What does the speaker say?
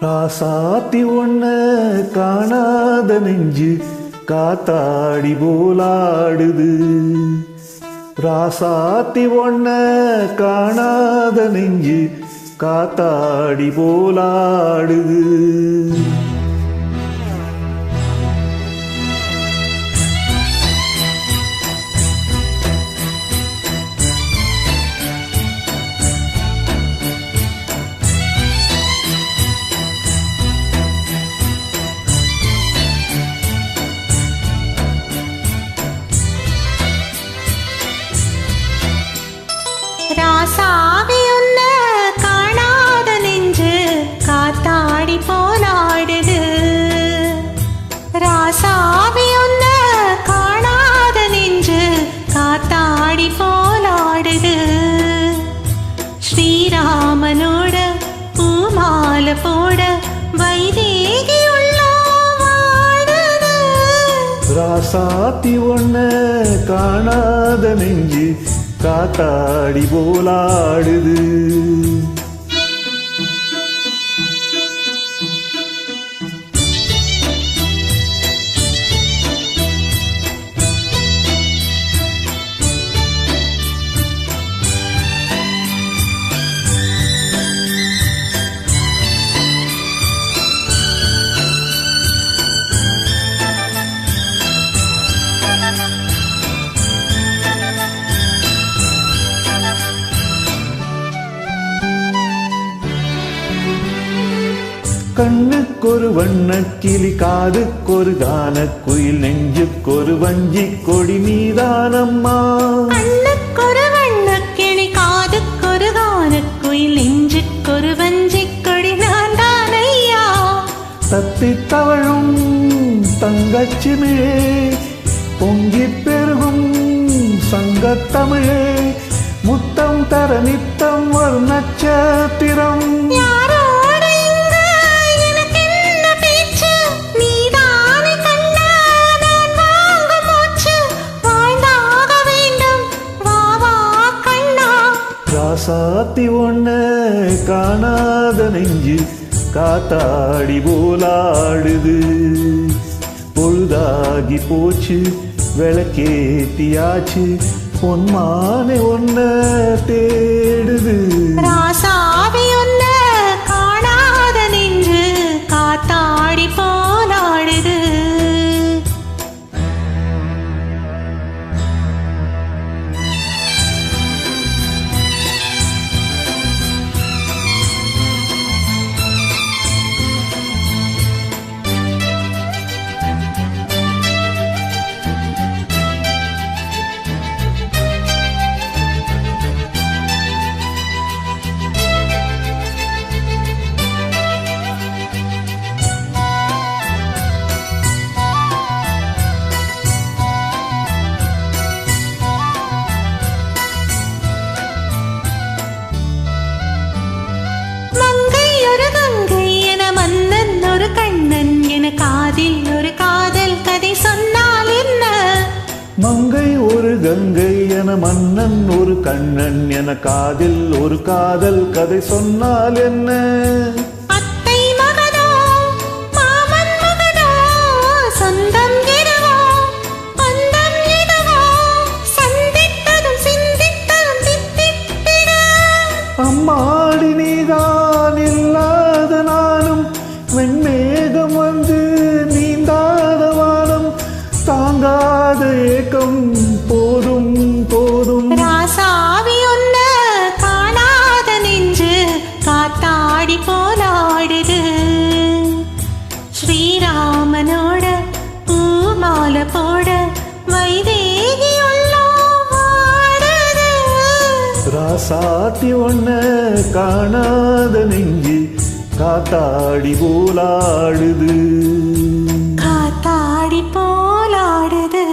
ராசாத்தி ஒன்ன காணாத நெஞ்சு காத்தாடி போலாடுது. ராசாத்தி ஒன்ன காணாத நெஞ்சு காத்தாடி போலாடுது. ராசாவி உன்ன காணாத நெஞ்சு காத்தாடி போலாடுது. ராசாவி உன்ன காணாத நெஞ்சு காத்தாடி போலாடுது. ஸ்ரீராமனோட பூமால போட வைதேகி உள்ள வாடுது. ராசாத்தி ஒன்ன காணாத நெஞ்சு காத்தாடி போலாடுது. கண்ணுக்கொரு வண்ணக்கிளி, காதுக்கொரு கானக்குயில், நெஞ்சுக்கொரு வஞ்சி கொடி நீதானம்மா. கண்ணுக்கொரு வண்ணக்கிளி, காதுக்கொரு கானக்குயில், நெஞ்சுக்கொரு வஞ்சி கொடி நான் தானையா. தத்தித் தவழும் தங்கச்சிமிழே, பொங்கிப் பெருகும் சங்கத்தமிழே, முத்தம் தர நித்தம் ஒரு நட்சத்திரம். ராசாத்தி ஒன்ன காணாத நெஞ்சு காத்தாடி போலாடுது. பொழுதாகி போச்சு விளக்கேத்தியாச்சு, பொன்மானை ஒன்ன தேடுது. ராசாவி ஒன்ன காணாத நெஞ்சு காத்தாடி போலாடுது. காதில் ஒரு காதல் கதை சொன்னால் என்ன? மங்கை ஒரு கங்கை என மன்னன் ஒரு கண்ணன் என காதில் ஒரு காதல் கதை சொன்னால் என்ன? அத்தை மகனோ மாமன் மகனோ, சொந்தம் எதுவோ பந்தம் எதுவோ, சந்தித்ததும் சிந்தித்ததும் தித்தித்திட. அம்மாடி நீதான் இல்லாத நானும், வெண்மேகம் வந்து நீந்தாத வானம், தாங்காத ஏக்கம் போதும் போதும். ராசாவி ஒன்ன காணாத நெஞ்சு காத்தாடி போலாடுது. ஸ்ரீராமனோட பூமால போட வைதேகி உள்ள வாடுது. ராசாத்தி ஒன்ன காணாத நெஞ்சு காத்தாடி போலாடுது. காத்தாடி போலாடுது.